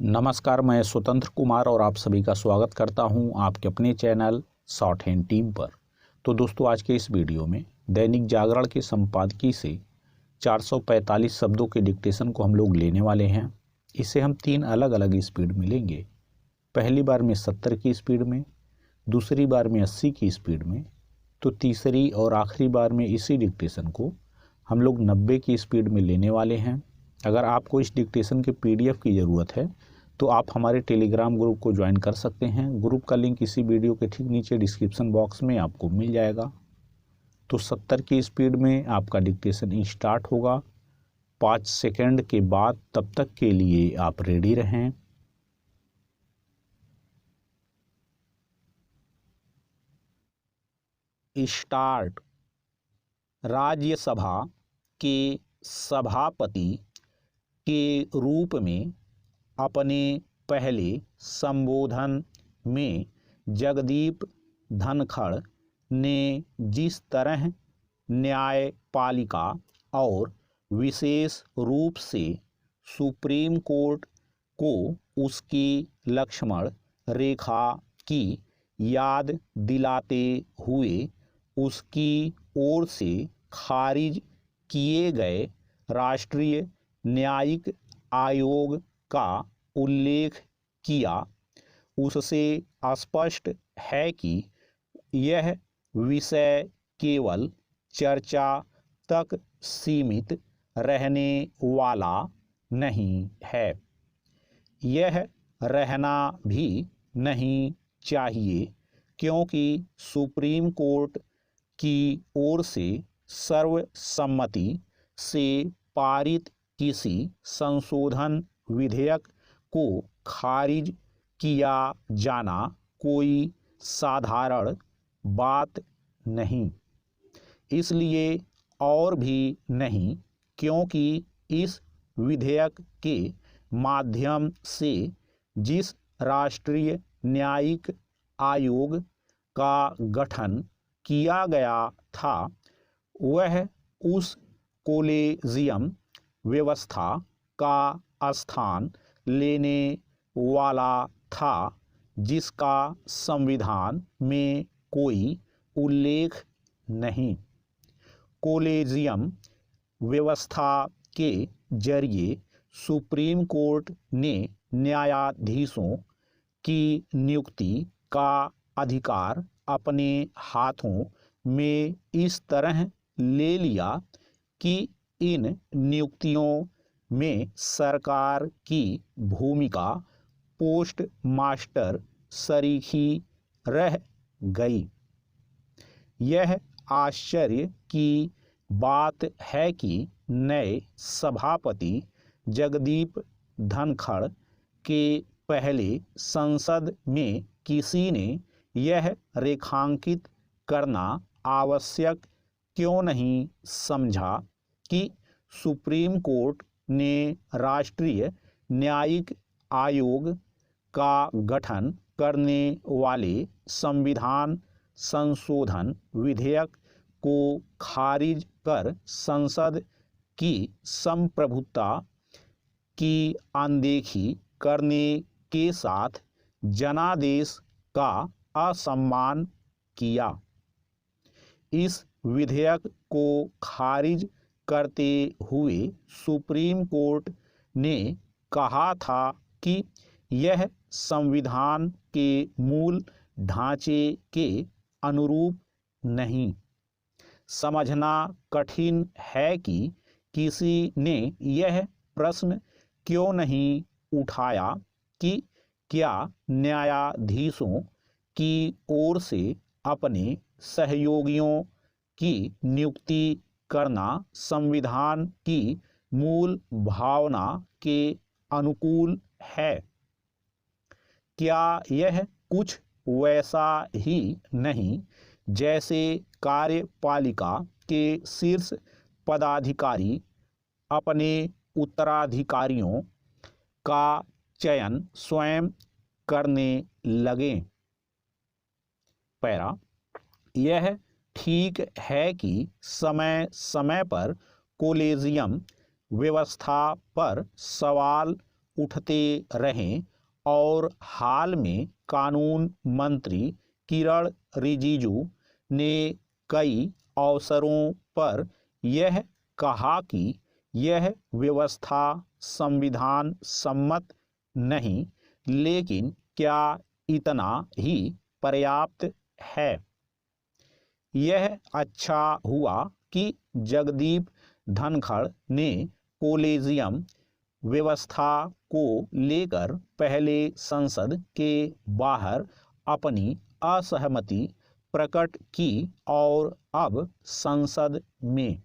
नमस्कार, मैं स्वतंत्र कुमार और आप सभी का स्वागत करता हूं आपके अपने चैनल शॉर्ट हैंड टीम पर। तो दोस्तों, आज के इस वीडियो में दैनिक जागरण के संपादकीय से 445 शब्दों के डिक्टेशन को हम लोग लेने वाले हैं। इसे हम 3 अलग अलग स्पीड में लेंगे। पहली बार में 70 की स्पीड में, दूसरी बार में 80 की स्पीड में, तो तीसरी और आखिरी बार में इसी डिक्टेशन को हम लोग 90 की स्पीड में लेने वाले हैं। अगर आपको इस डिक्टेशन के PDF की ज़रूरत है तो आप हमारे टेलीग्राम ग्रुप को ज्वाइन कर सकते हैं। ग्रुप का लिंक इसी वीडियो के ठीक नीचे डिस्क्रिप्शन बॉक्स में आपको मिल जाएगा। तो 70 की स्पीड में आपका डिक्टेशन स्टार्ट होगा। 5 सेकंड के बाद तब तक के लिए आप रेडी रहें। स्टार्ट। राज्यसभा के सभापति के रूप में अपने पहले संबोधन में जगदीप धनखड़ ने जिस तरह न्यायपालिका और विशेष रूप से सुप्रीम कोर्ट को उसकी लक्ष्मण रेखा की याद दिलाते हुए उसकी ओर से खारिज किए गए राष्ट्रीय न्यायिक आयोग का उल्लेख किया, उससे स्पष्ट है कि यह विषय केवल चर्चा तक सीमित रहने वाला नहीं है। यह रहना भी नहीं चाहिए, क्योंकि सुप्रीम कोर्ट की ओर से सर्वसम्मति से पारित किसी संशोधन विधेयक को खारिज किया जाना कोई साधारण बात नहीं। इसलिए और भी नहीं क्योंकि इस विधेयक के माध्यम से जिस राष्ट्रीय न्यायिक आयोग का गठन किया गया था, वह उस कोलेजियम व्यवस्था का स्थान लेने वाला था जिसका संविधान में कोई उल्लेख नहीं। कोलेजियम व्यवस्था के जरिए सुप्रीम कोर्ट ने न्यायाधीशों की नियुक्ति का अधिकार अपने हाथों में इस तरह ले लिया कि इन नियुक्तियों में सरकार की भूमिका पोस्ट मास्टर सरीखी रह गई। यह आश्चर्य की बात है कि नए सभापति जगदीप धनखड़ के पहले संसद में किसी ने यह रेखांकित करना आवश्यक क्यों नहीं समझा कि सुप्रीम कोर्ट ने राष्ट्रीय न्यायिक आयोग का गठन करने वाले संविधान संशोधन विधेयक को खारिज कर संसद की संप्रभुता की अनदेखी करने के साथ जनादेश का असम्मान किया। इस विधेयक को खारिज करते हुए सुप्रीम कोर्ट ने कहा था कि यह संविधान के मूल ढांचे के अनुरूप नहीं। समझना कठिन है कि किसी ने यह प्रश्न क्यों नहीं उठाया कि क्या न्यायाधीशों की ओर से अपने सहयोगियों की नियुक्ति करना संविधान की मूल भावना के अनुकूल है। क्या यह कुछ वैसा ही नहीं जैसे कार्यपालिका के शीर्ष पदाधिकारी अपने उत्तराधिकारियों का चयन स्वयं करने लगे। पैरा, यह ठीक है कि समय समय पर कोलेजियम व्यवस्था पर सवाल उठते रहे और हाल में कानून मंत्री किरण रिजिजू ने कई अवसरों पर यह कहा कि यह व्यवस्था संविधान सम्मत नहीं, लेकिन क्या इतना ही पर्याप्त है? यह अच्छा हुआ कि जगदीप धनखड़ ने कॉलेजियम व्यवस्था को लेकर पहले संसद के बाहर अपनी असहमति प्रकट की और अब संसद में।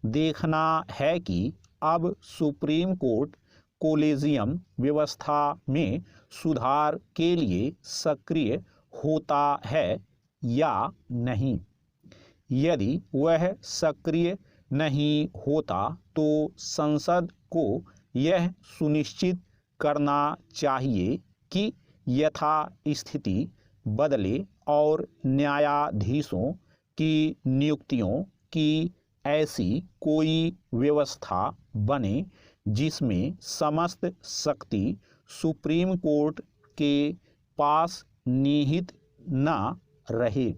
देखना है कि अब सुप्रीम कोर्ट कॉलेजियम व्यवस्था में सुधार के लिए सक्रिय होता है या नहीं। यदि वह सक्रिय नहीं होता तो संसद को यह सुनिश्चित करना चाहिए कि यथास्थिति बदले और न्यायाधीशों की नियुक्तियों की ऐसी कोई व्यवस्था बने जिसमें समस्त शक्ति सुप्रीम कोर्ट के पास निहित न रहे।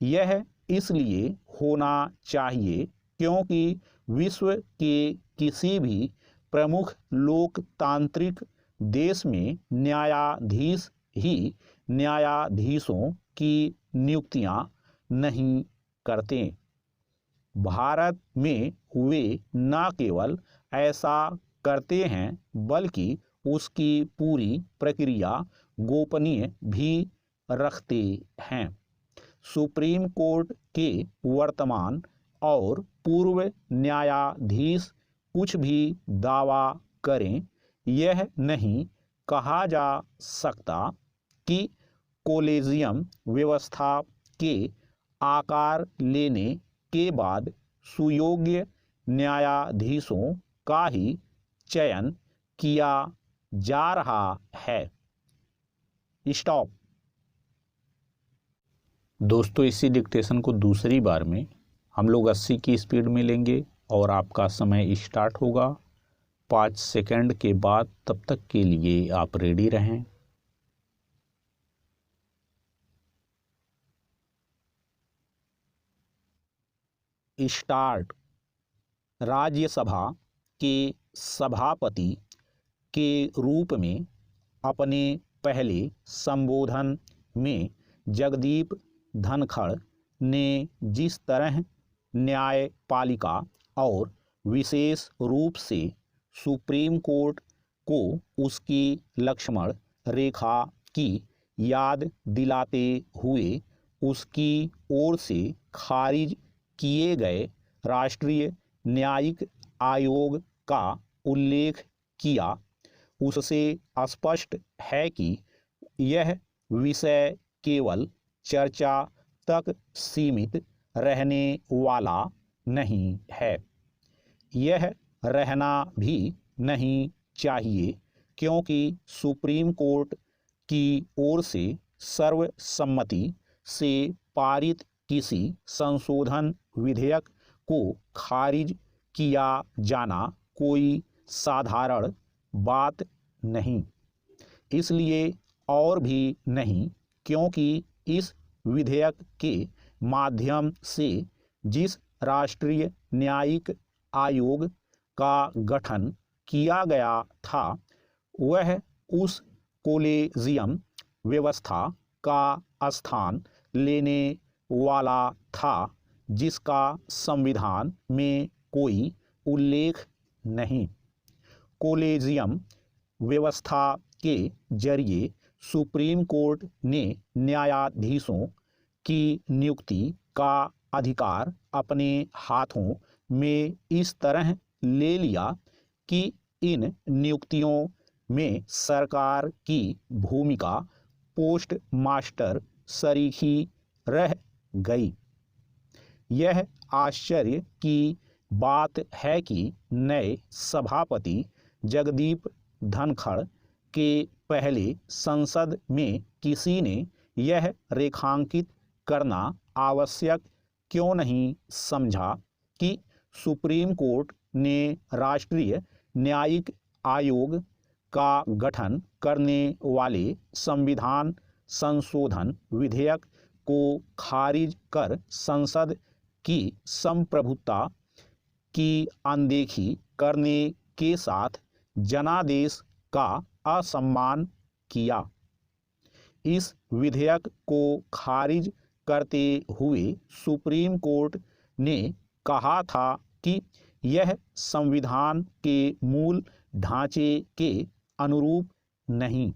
यह इसलिए होना चाहिए क्योंकि विश्व के किसी भी प्रमुख लोकतांत्रिक देश में न्यायाधीश ही न्यायाधीशों की नियुक्तियां नहीं करते। भारत में वे न केवल ऐसा करते हैं बल्कि उसकी पूरी प्रक्रिया गोपनीय भी रखते हैं। सुप्रीम कोर्ट के वर्तमान और पूर्व न्यायाधीश कुछ भी दावा करें, यह नहीं कहा जा सकता कि कॉलेजियम व्यवस्था के आकार लेने के बाद सुयोग्य न्यायाधीशों का ही चयन किया जा रहा है। स्टॉप। दोस्तों, इसी डिक्टेशन को दूसरी बार में हम लोग 80 की स्पीड में लेंगे और आपका समय स्टार्ट होगा 5 सेकंड के बाद। तब तक के लिए आप रेडी रहें। स्टार्ट। राज्यसभा के सभापति के रूप में अपने पहले संबोधन में जगदीप धनखड़ ने जिस तरह न्यायपालिका और विशेष रूप से सुप्रीम कोर्ट को उसकी लक्ष्मण रेखा की याद दिलाते हुए उसकी ओर से खारिज किए गए राष्ट्रीय न्यायिक आयोग का उल्लेख किया, उससे स्पष्ट है कि यह विषय केवल चर्चा तक सीमित रहने वाला नहीं है। यह रहना भी नहीं चाहिए क्योंकि सुप्रीम कोर्ट की ओर से सर्वसम्मति से पारित किसी संशोधन विधेयक को खारिज किया जाना कोई साधारण बात नहीं। इसलिए और भी नहीं क्योंकि इस विधेयक के माध्यम से जिस राष्ट्रीय न्यायिक आयोग का गठन किया गया था वह उस कॉलेजियम व्यवस्था का स्थान लेने वाला था जिसका संविधान में कोई उल्लेख नहीं। कॉलेजियम व्यवस्था के जरिए सुप्रीम कोर्ट ने न्यायाधीशों की नियुक्ति का अधिकार अपने हाथों में इस तरह ले लिया कि इन नियुक्तियों में सरकार की भूमिका पोस्ट मास्टर सरीखी रह गई। यह आश्चर्य की बात है कि नए सभापति जगदीप धनखड़ के पहले संसद में किसी ने यह रेखांकित करना आवश्यक क्यों नहीं समझा कि सुप्रीम कोर्ट ने राष्ट्रीय न्यायिक आयोग का गठन करने वाले संविधान संशोधन विधेयक को खारिज कर संसद की संप्रभुता की अनदेखी करने के साथ जनादेश का असम्मान किया। इस विधेयक को खारिज करते हुए सुप्रीम कोर्ट ने कहा था कि यह संविधान के मूल ढांचे के अनुरूप नहीं।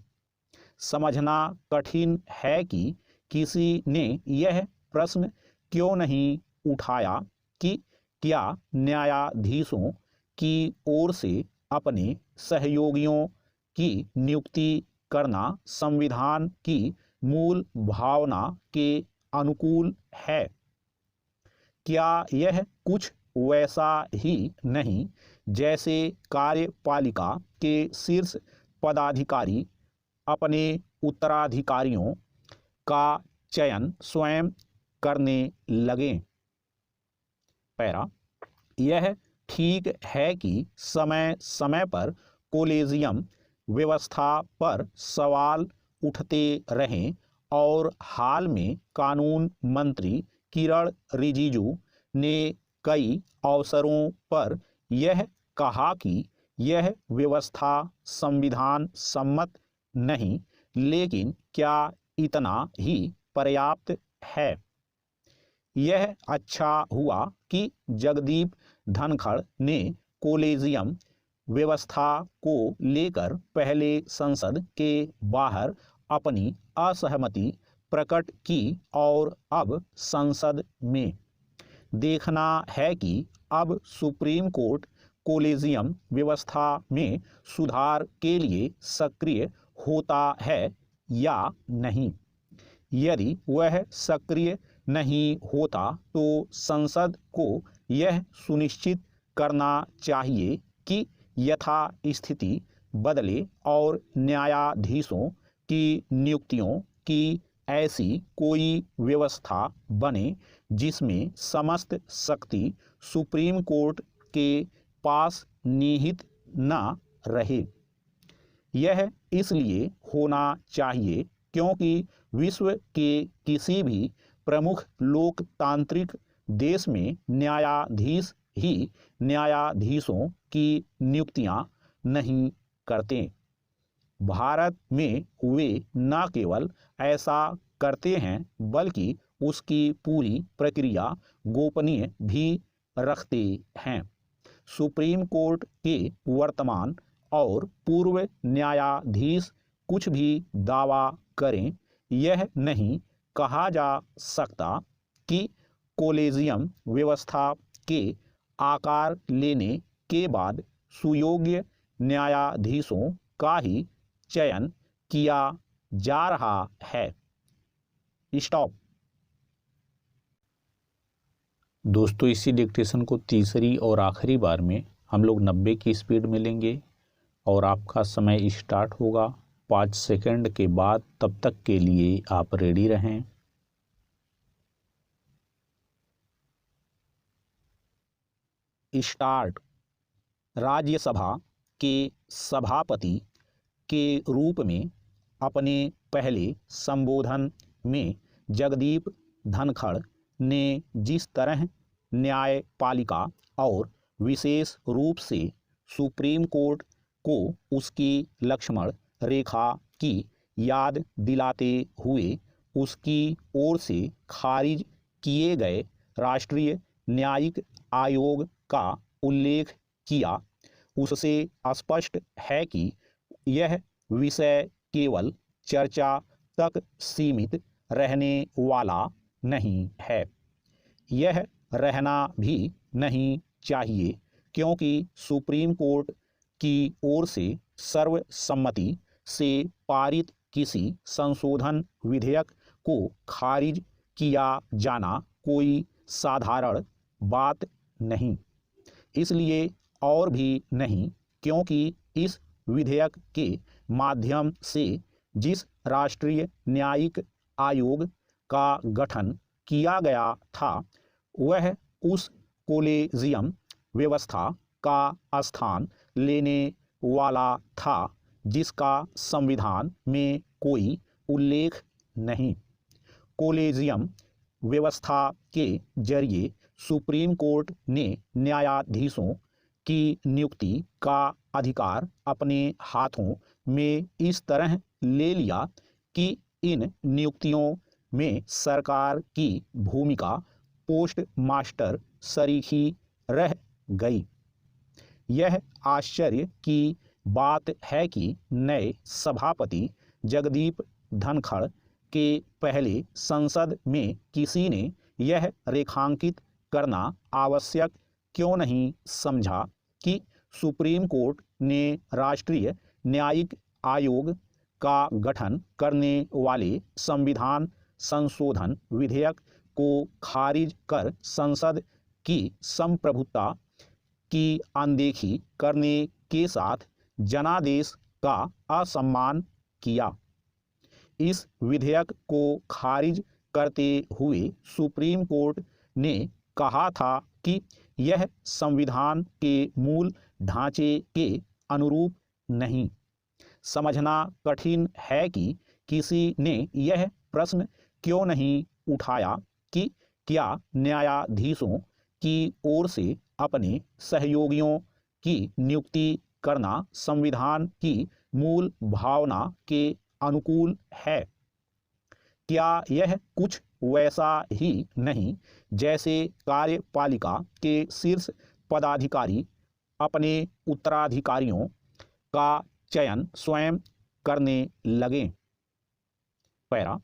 समझना कठिन है कि किसी ने यह प्रश्न क्यों नहीं उठाया कि क्या न्यायाधीशों की ओर से अपने सहयोगियों की नियुक्ति करना संविधान की मूल भावना के अनुकूल है। क्या यह कुछ वैसा ही नहीं जैसे कार्यपालिका के शीर्ष पदाधिकारी अपने उत्तराधिकारियों का चयन स्वयं करने लगे। पैरा, यह ठीक है कि समय समय पर कॉलेजियम व्यवस्था पर सवाल उठते रहें और हाल में कानून मंत्री किरण रिजिजू ने कई अवसरों पर यह कहा कि यह व्यवस्था संविधान सम्मत नहीं, लेकिन क्या इतना ही पर्याप्त है? यह अच्छा हुआ कि जगदीप धनखड़ ने कॉलेजियम व्यवस्था को लेकर पहले संसद के बाहर अपनी असहमति प्रकट की और अब संसद में। देखना है कि अब सुप्रीम कोर्ट कॉलेजियम व्यवस्था में सुधार के लिए सक्रिय होता है या नहीं। यदि वह सक्रिय नहीं होता तो संसद को यह सुनिश्चित करना चाहिए कि यथास्थिति बदले और न्यायाधीशों की नियुक्तियों की ऐसी कोई व्यवस्था बने जिसमें समस्त शक्ति सुप्रीम कोर्ट के पास निहित न रहे। यह इसलिए होना चाहिए क्योंकि विश्व के किसी भी प्रमुख लोकतांत्रिक देश में न्यायाधीश ही न्यायाधीशों की नियुक्तियां नहीं करते। भारत में वे न केवल ऐसा करते हैं बल्कि उसकी पूरी प्रक्रिया गोपनीय भी रखते हैं। सुप्रीम कोर्ट के वर्तमान और पूर्व न्यायाधीश कुछ भी दावा करें, यह नहीं कहा जा सकता कि कॉलेजियम व्यवस्था के आकार लेने के बाद सुयोग्य न्यायाधीशों का ही चयन किया जा रहा है। स्टॉप। दोस्तों, इसी डिक्टेशन को तीसरी और आखिरी बार में हम लोग 90 की स्पीड में लेंगे और आपका समय स्टार्ट होगा 5 सेकंड के बाद। तब तक के लिए आप रेडी रहें। स्टार्ट। राज्यसभा के सभापति के रूप में अपने पहले संबोधन में जगदीप धनखड़ ने जिस तरह न्यायपालिका और विशेष रूप से सुप्रीम कोर्ट को उसकी लक्ष्मण रेखा की याद दिलाते हुए उसकी ओर से खारिज किए गए राष्ट्रीय न्यायिक आयोग का उल्लेख किया, उससे स्पष्ट है कि यह विषय केवल चर्चा तक सीमित रहने वाला नहीं है। यह रहना भी नहीं चाहिए क्योंकि सुप्रीम कोर्ट की ओर से सर्वसम्मति से पारित किसी संशोधन विधेयक को खारिज किया जाना कोई साधारण बात नहीं। इसलिए और भी नहीं क्योंकि इस विधेयक के माध्यम से जिस राष्ट्रीय न्यायिक आयोग का गठन किया गया था वह उस कॉलेजियम व्यवस्था का स्थान लेने वाला था, जिसका संविधान में कोई उल्लेख नहीं। कोलेजियम व्यवस्था के जरिए सुप्रीम कोर्ट ने न्यायाधीशों की नियुक्ति का अधिकार अपने हाथों में इस तरह ले लिया कि इन नियुक्तियों में सरकार की भूमिका पोस्ट मास्टर सरीखी रह गई। यह आश्चर्य की बात है कि नए सभापति जगदीप धनखड़ के पहले संसद में किसी ने यह रेखांकित करना आवश्यक क्यों नहीं समझा कि सुप्रीम कोर्ट ने राष्ट्रीय न्यायिक आयोग का गठन करने वाले संविधान संशोधन विधेयक को खारिज कर संसद की संप्रभुता की अनदेखी करने के साथ जनादेश का असम्मान किया। इस विधेयक को खारिज करते हुए सुप्रीम कोर्ट ने कहा था कि यह संविधान के मूल ढांचे के अनुरूप नहीं। समझना कठिन है कि किसी ने यह प्रश्न क्यों नहीं उठाया कि क्या न्यायाधीशों की ओर से अपने सहयोगियों की नियुक्ति करना संविधान की मूल भावना के अनुकूल है। क्या यह कुछ वैसा ही नहीं जैसे कार्यपालिका के शीर्ष पदाधिकारी अपने उत्तराधिकारियों का चयन स्वयं करने लगे। पैरा,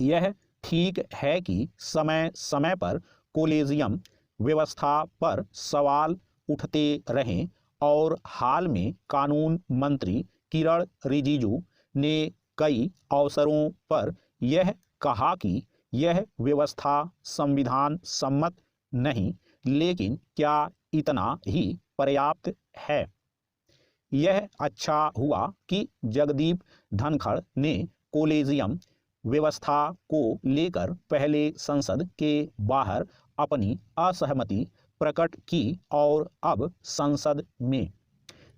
यह ठीक है कि समय समय पर कोलेजियम व्यवस्था पर सवाल उठते रहे और हाल में कानून मंत्री किरण रिजिजू ने कई अवसरों पर यह कहा कि यह व्यवस्था संविधान सम्मत नहीं, लेकिन क्या इतना ही पर्याप्त है? यह अच्छा हुआ कि जगदीप धनखड़ ने कोलेजियम व्यवस्था को लेकर पहले संसद के बाहर अपनी असहमति प्रकट की और अब संसद में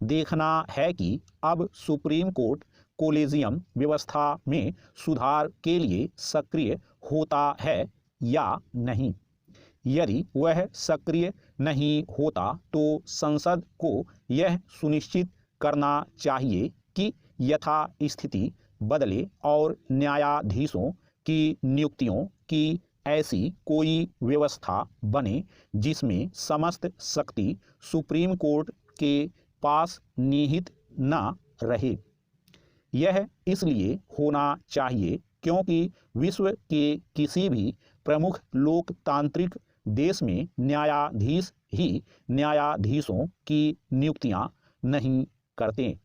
देखना है कि अब सुप्रीम कोर्ट कोलेजियम व्यवस्था में सुधार के लिए सक्रिय होता है या नहीं। यदि वह सक्रिय नहीं होता तो संसद को यह सुनिश्चित करना चाहिए कि यथास्थिति बदले और न्यायाधीशों की नियुक्तियों की ऐसी कोई व्यवस्था बने जिसमें समस्त शक्ति सुप्रीम कोर्ट के पास निहित न रहे। यह इसलिए होना चाहिए क्योंकि विश्व के किसी भी प्रमुख लोकतांत्रिक देश में न्यायाधीश ही न्यायाधीशों की नियुक्तियां नहीं करते।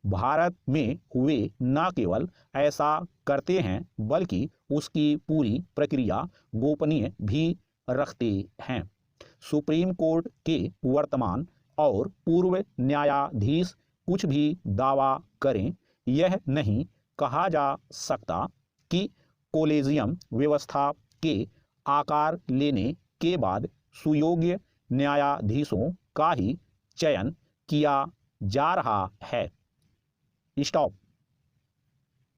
भारत में वे न केवल ऐसा करते हैं बल्कि उसकी पूरी प्रक्रिया गोपनीय भी रखते हैं। सुप्रीम कोर्ट के वर्तमान और पूर्व न्यायाधीश कुछ भी दावा करें, यह नहीं कहा जा सकता कि कोलेजियम व्यवस्था के आकार लेने के बाद सुयोग्य न्यायाधीशों का ही चयन किया जा रहा है। स्टॉप।